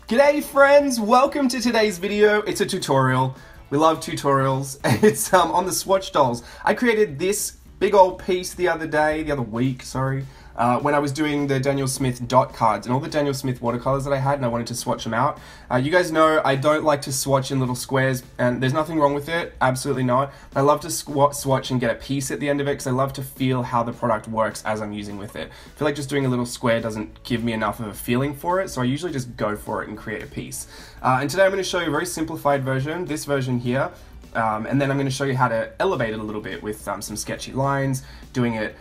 G'day friends, welcome to today's video. It's a tutorial. We love tutorials. It's on the Swatch dolls. I created this big old piece the other week, when I was doing the Daniel Smith dot cards and all the Daniel Smith watercolors that I had, and I wanted to swatch them out. You guys know I don't like to swatch in little squares, and there's nothing wrong with it, absolutely not. I love to swatch and get a piece at the end of it because I love to feel how the product works as I'm using with it. I feel like just doing a little square doesn't give me enough of a feeling for it, so I usually just go for it and create a piece. And today I'm going to show you a very simplified version, this version here. And then I'm going to show you how to elevate it a little bit with some sketchy lines, doing it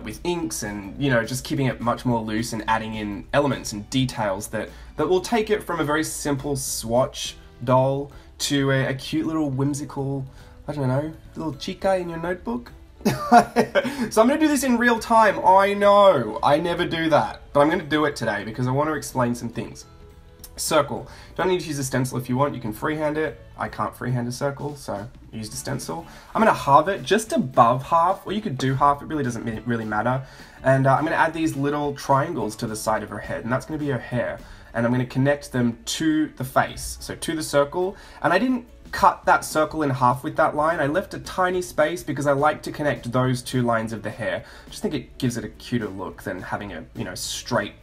with inks and, you know, just keeping it much more loose and adding in elements and details that will take it from a very simple Swatch doll to a cute little whimsical, I don't know, little chica in your notebook. So I'm going to do this in real time. I know, I never do that, but I'm going to do it today because I want to explain some things. Circle. Don't need to use a stencil if you want, you can freehand it. I can't freehand a circle, so I used a stencil. I'm going to halve it just above half, or you could do half, it really doesn't really matter. And I'm going to add these little triangles to the side of her head, and that's going to be her hair. And I'm going to connect them to the face, so to the circle. And I didn't cut that circle in half with that line, I left a tiny space because I like to connect those two lines of the hair. I just think it gives it a cuter look than having a, you know, straight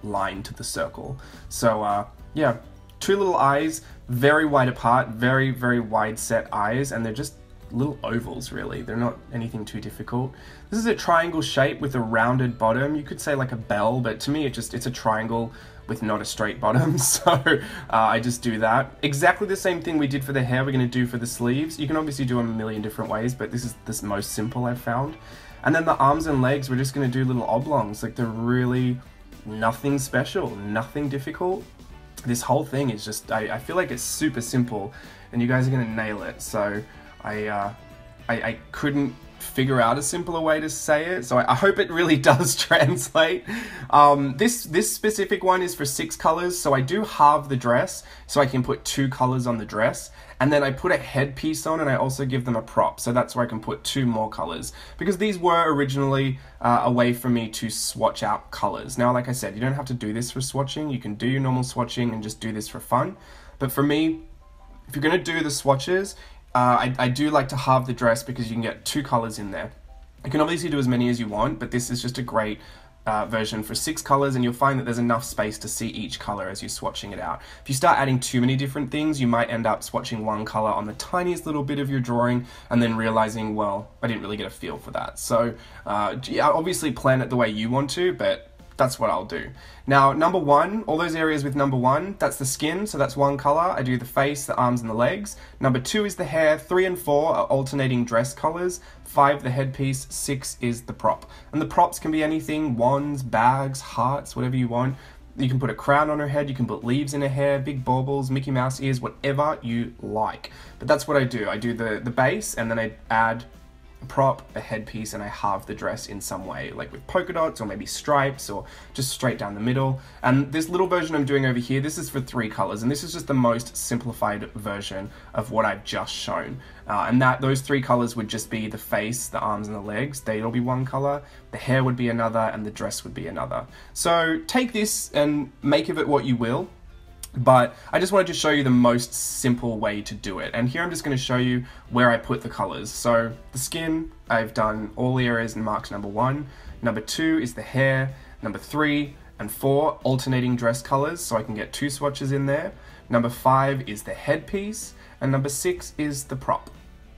line to the circle. So yeah, two little eyes, very wide apart, very wide set eyes, and they're just little ovals really. They're not anything too difficult. This is a triangle shape with a rounded bottom. You could say like a bell, but to me it's a triangle with not a straight bottom, so I just do that. Exactly the same thing we did for the hair, we're going to do for the sleeves. You can obviously do them a million different ways, but this is the most simple I've found. And then the arms and legs, we're just going to do little oblongs, like they're really nothing special, nothing difficult. This whole thing is just, I feel like it's super simple and you guys are gonna nail it. So I couldn't figure out a simpler way to say it, so I hope it really does translate. This specific one is for 6 colors, so I do halve the dress so I can put 2 colors on the dress, and then I put a headpiece on and I also give them a prop, so that's where I can put 2 more colors, because these were originally a way for me to swatch out colors. Now, like I said, you don't have to do this for swatching, you can do your normal swatching and just do this for fun, but for me, if you're gonna do the swatches, I do like to halve the dress because you can get 2 colors in there. You can obviously do as many as you want, but this is just a great version for 6 colors, and you'll find that there's enough space to see each color as you're swatching it out. If you start adding too many different things, you might end up swatching one color on the tiniest little bit of your drawing and then realizing, well, I didn't really get a feel for that. So yeah, obviously plan it the way you want to, but that's what I'll do. Now, number 1, all those areas with number 1, that's the skin, so that's one color. I do the face, the arms, and the legs. Number 2 is the hair, 3 and 4 are alternating dress colors, 5 the headpiece, 6 is the prop. And the props can be anything, wands, bags, hearts, whatever you want. You can put a crown on her head, you can put leaves in her hair, big baubles, Mickey Mouse ears, whatever you like. But that's what I do. I do the base, and then I add a prop, a headpiece, and I halve the dress in some way, like with polka dots or maybe stripes or just straight down the middle. And this little version I'm doing over here, this is for 3 colors, and this is just the most simplified version of what I've just shown. And those 3 colors would just be the face, the arms, and the legs. They'd all be one color, the hair would be another, and the dress would be another. So take this and make of it what you will. But I just wanted to show you the most simple way to do it. And here I'm just going to show you where I put the colors. So the skin, I've done all the areas and marked number 1. Number 2 is the hair. Number 3 and 4, alternating dress colors, so I can get 2 swatches in there. Number 5 is the headpiece. And number 6 is the prop.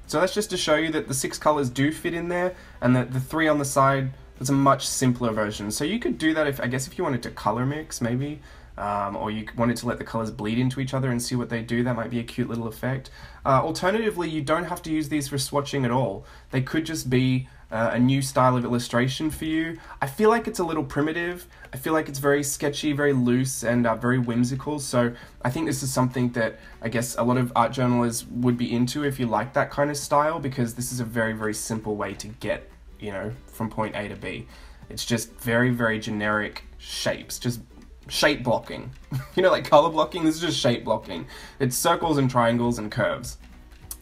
So that's just to show you that the 6 colors do fit in there, and that the 3 on the side, that's a much simpler version. So you could do that if you wanted to color mix, maybe. Or you wanted to let the colors bleed into each other and see what they do, that might be a cute little effect. Alternatively, you don't have to use these for swatching at all. They could just be a new style of illustration for you. I feel like it's a little primitive. I feel like it's very sketchy, very loose, and very whimsical, so I think this is something that I guess a lot of art journalists would be into if you like that kind of style, because this is a very simple way to get, you know, from point A to B. It's just very generic shapes, just shape blocking. You know, like color blocking, this is just shape blocking. It's circles and triangles and curves.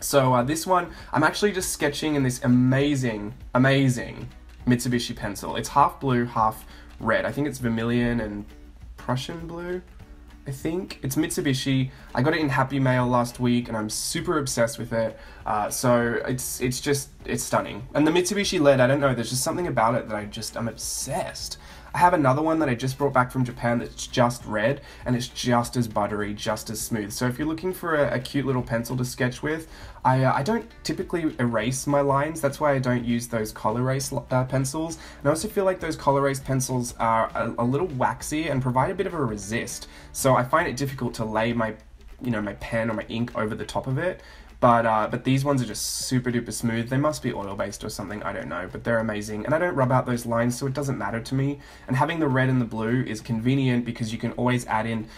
So this one, I'm actually just sketching in this amazing Mitsubishi pencil. It's half blue, half red. I think it's vermilion and Prussian blue. I think. It's Mitsubishi. I got it in Happy Mail last week and I'm super obsessed with it. So it's stunning. And the Mitsubishi lead, I don't know, there's just something about it that I'm obsessed. I have another one that I just brought back from Japan that's just red, and it's just as buttery, just as smooth. So if you're looking for a cute little pencil to sketch with, I don't typically erase my lines. That's why I don't use those color erase pencils. And I also feel like those color erase pencils are a little waxy and provide a bit of a resist. So I find it difficult to lay my pen or my ink over the top of it. But these ones are just super duper smooth. They must be oil-based or something, I don't know, but they're amazing. And I don't rub out those lines, so it doesn't matter to me. And having the red and the blue is convenient because you can always add in,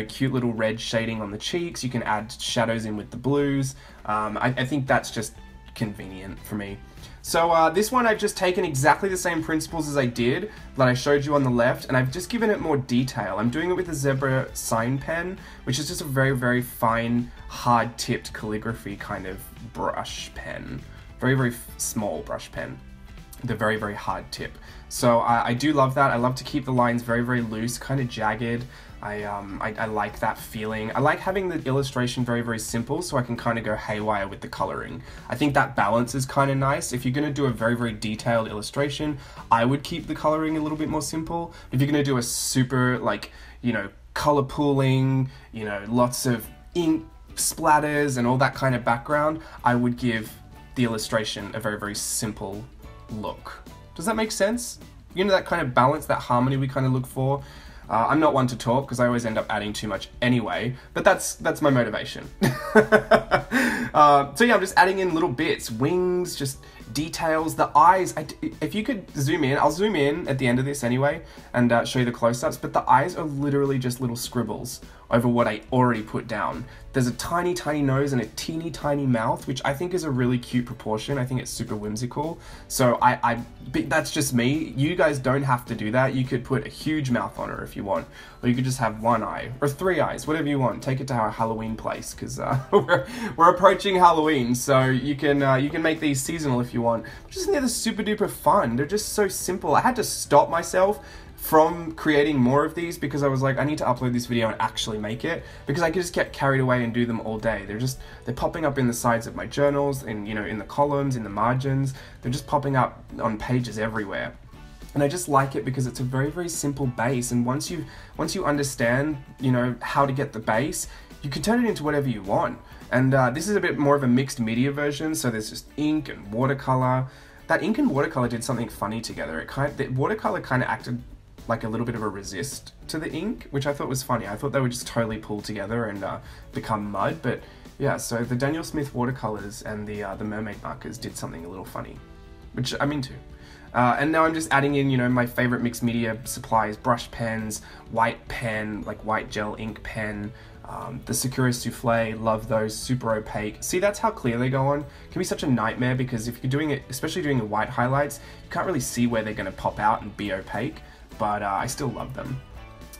cute little red shading on the cheeks. You can add shadows in with the blues. I think that's just convenient for me. So this one I've just taken exactly the same principles as I did that I showed you on the left, and I've just given it more detail. I'm doing it with a zebra sign pen, which is just a very, very fine, hard-tipped calligraphy kind of brush pen. Very, very small brush pen. The very, very hard tip. So I do love that. I love to keep the lines very, very loose, kind of jagged. I like that feeling. I like having the illustration very, very simple so I can kind of go haywire with the coloring. I think that balance is kind of nice. If you're going to do a very, very detailed illustration, I would keep the coloring a little bit more simple. If you're going to do a super, color pooling, lots of ink splatters and all that kind of background, I would give the illustration a very, very simple look. Does that make sense? That kind of balance, that harmony we kind of look for. I'm not one to talk because I always end up adding too much anyway, but that's my motivation. So yeah, I'm just adding in little bits, wings, just details, the eyes. If you could zoom in, I'll zoom in at the end of this anyway and show you the close-ups, but the eyes are literally just little scribbles over what I already put down. There's a tiny, tiny nose and a teeny, tiny mouth, which I think is a really cute proportion. I think it's super whimsical. So that's just me. You guys don't have to do that. You could put a huge mouth on her if you want, or you could just have one eye or three eyes, whatever you want. Take it to our Halloween place because we're approaching Halloween, so you can make these seasonal if you want. Just think they're super duper fun. They're just so simple. I had to stop myself from creating more of these because I was like, I need to upload this video and actually make it, because I could just get carried away and do them all day. They're popping up in the sides of my journals, and in the columns, in the margins. They're just popping up on pages everywhere. And I just like it because it's a very, very simple base, and once you understand, how to get the base, you can turn it into whatever you want. And this is a bit more of a mixed media version, so there's just ink and watercolor. That ink and watercolor did something funny together. The watercolor kind of acted like a little bit of a resist to the ink, which I thought was funny. I thought they would just totally pull together and become mud, but yeah, so the Daniel Smith watercolors and the mermaid markers did something a little funny, which I'm into. And now I'm just adding in, my favorite mixed media supplies, brush pens, white pen, like white gel ink pen, the Sakura Souffle, love those, super opaque. See, that's how clear they go on. It can be such a nightmare because if you're doing it, especially doing the white highlights, you can't really see where they're going to pop out and be opaque, but I still love them.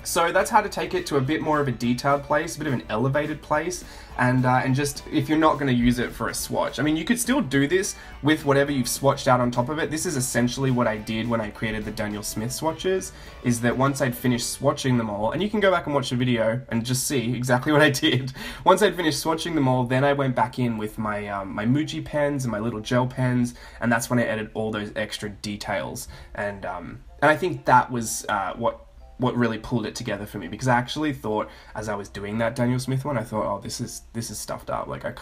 So that's how to take it to a bit more of a detailed place, a bit of an elevated place, and just, if you're not going to use it for a swatch. I mean, you could still do this with whatever you've swatched out on top of it. This is essentially what I did when I created the Daniel Smith swatches, is that once I'd finished swatching them all, and you can go back and watch the video and just see exactly what I did. Once I'd finished swatching them all, then I went back in with my my Muji pens and my little gel pens, and that's when I added all those extra details. And I think that was what really pulled it together for me, because I actually thought, as I was doing that Daniel Smith one, I thought, oh, this is stuffed up. Like, I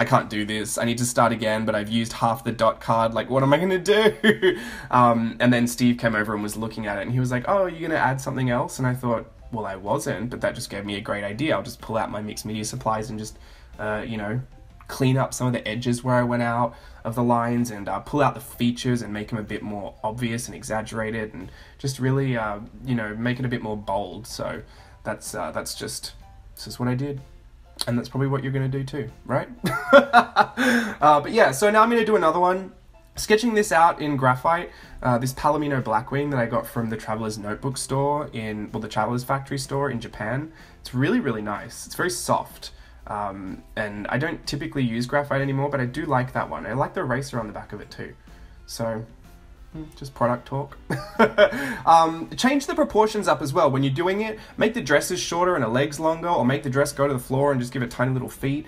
can't do this. I need to start again, but I've used half the dot card. Like, what am I going to do? And then Steve came over and was looking at it, and he was like, oh, are you going to add something else? And I thought, well, I wasn't, but that just gave me a great idea. I'll just pull out my mixed media supplies and just, clean up some of the edges where I went out of the lines, and pull out the features and make them a bit more obvious and exaggerated, and just really, make it a bit more bold. So that's just what I did. And that's probably what you're going to do too, right? But yeah, so now I'm going to do another one. Sketching this out in graphite, this Palomino Blackwing that I got from the Traveler's Notebook store the Traveler's Factory store in Japan. It's really, really nice. It's very soft. And I don't typically use graphite anymore, but I do like that one. I like the eraser on the back of it too. So Just product talk. Change the proportions up as well. When you're doing it, make the dresses shorter and the legs longer, or make the dress go to the floor and just give it tiny little feet.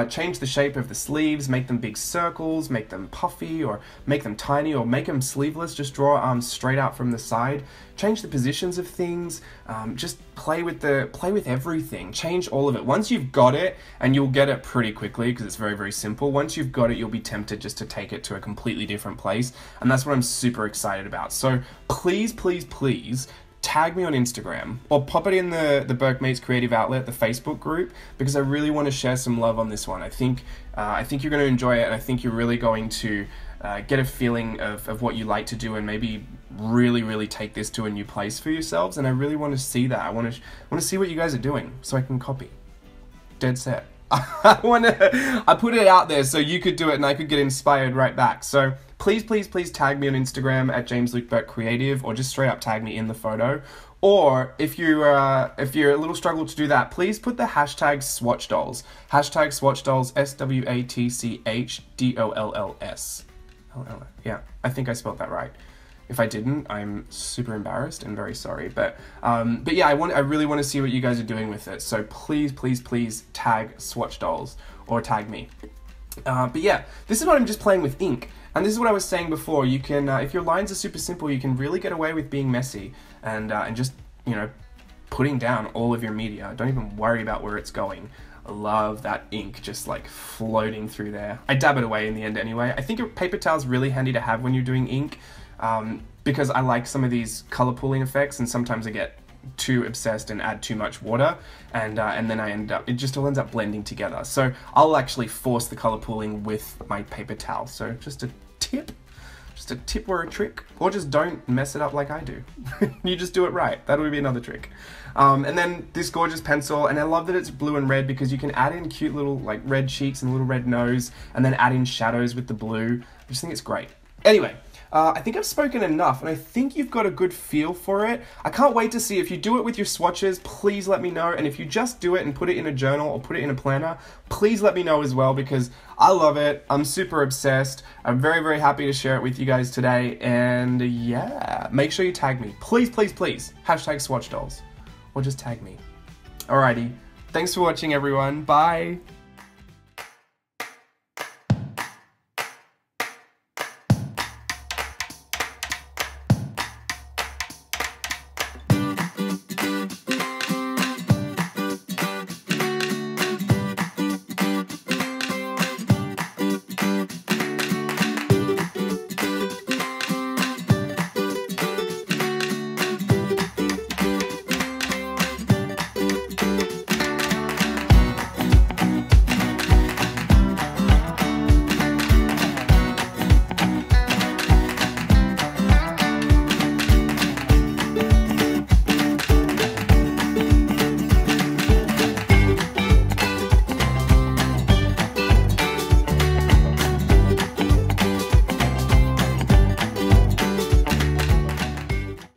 Change the shape of the sleeves, make them big circles, make them puffy, or make them tiny, or make them sleeveless. Just draw arms straight out from the side. Change the positions of things. Just play with everything. Change all of it. Once you've got it, and you'll get it pretty quickly because it's very, very simple. Once you've got it, you'll be tempted just to take it to a completely different place, and that's what I'm super excited about. So please, please, please tag me on Instagram, or pop it in the Burke Meets Creative Outlet, the Facebook group, because I really want to share some love on this one. I think you're going to enjoy it, and I think you're really going to get a feeling of what you like to do, and maybe really, really take this to a new place for yourselves. And I really want to see that. I want to see what you guys are doing so I can copy. Dead set. I put it out there so you could do it and I could get inspired right back. So please, please, please tag me on Instagram at James Luke Burke Creative, or just straight up tag me in the photo. Or if you're a little struggle to do that, please put the hashtag Swatch Dolls. Hashtag Swatch Dolls, SWATCHDOLLS. Yeah, I think I spelled that right. If I didn't, I'm super embarrassed and very sorry. But yeah, I really want to see what you guys are doing with it. So please, please, please tag Swatch Dolls, or tag me. But yeah, this is what I'm just playing with ink. And this is what I was saying before. You can, if your lines are super simple, you can really get away with being messy and just, you know, putting down all of your media. Don't even worry about where it's going. I love that ink just like floating through there. I dab it away in the end anyway. I think a paper towel is really handy to have when you're doing ink, because I like some of these color pooling effects, and sometimes I get too obsessed and add too much water, and then it just all ends up blending together. So I'll actually force the color pooling with my paper towel. So just a tip or a trick, or just don't mess it up like I do. You just do it right. That would be another trick. And then this gorgeous pencil, and I love that it's blue and red, because you can add in cute little like red cheeks and a little red nose, and then add in shadows with the blue. I just think it's great. Anyway, I think I've spoken enough, and I think you've got a good feel for it. I can't wait to see if you do it with your swatches. Please let me know, and if you just do it and put it in a journal or put it in a planner, please let me know as well, because I love it. I'm super obsessed. I'm very, very happy to share it with you guys today, and yeah, make sure you tag me. Please, please, please. Hashtag Swatch Dolls, or just tag me. Alrighty, thanks for watching everyone. Bye.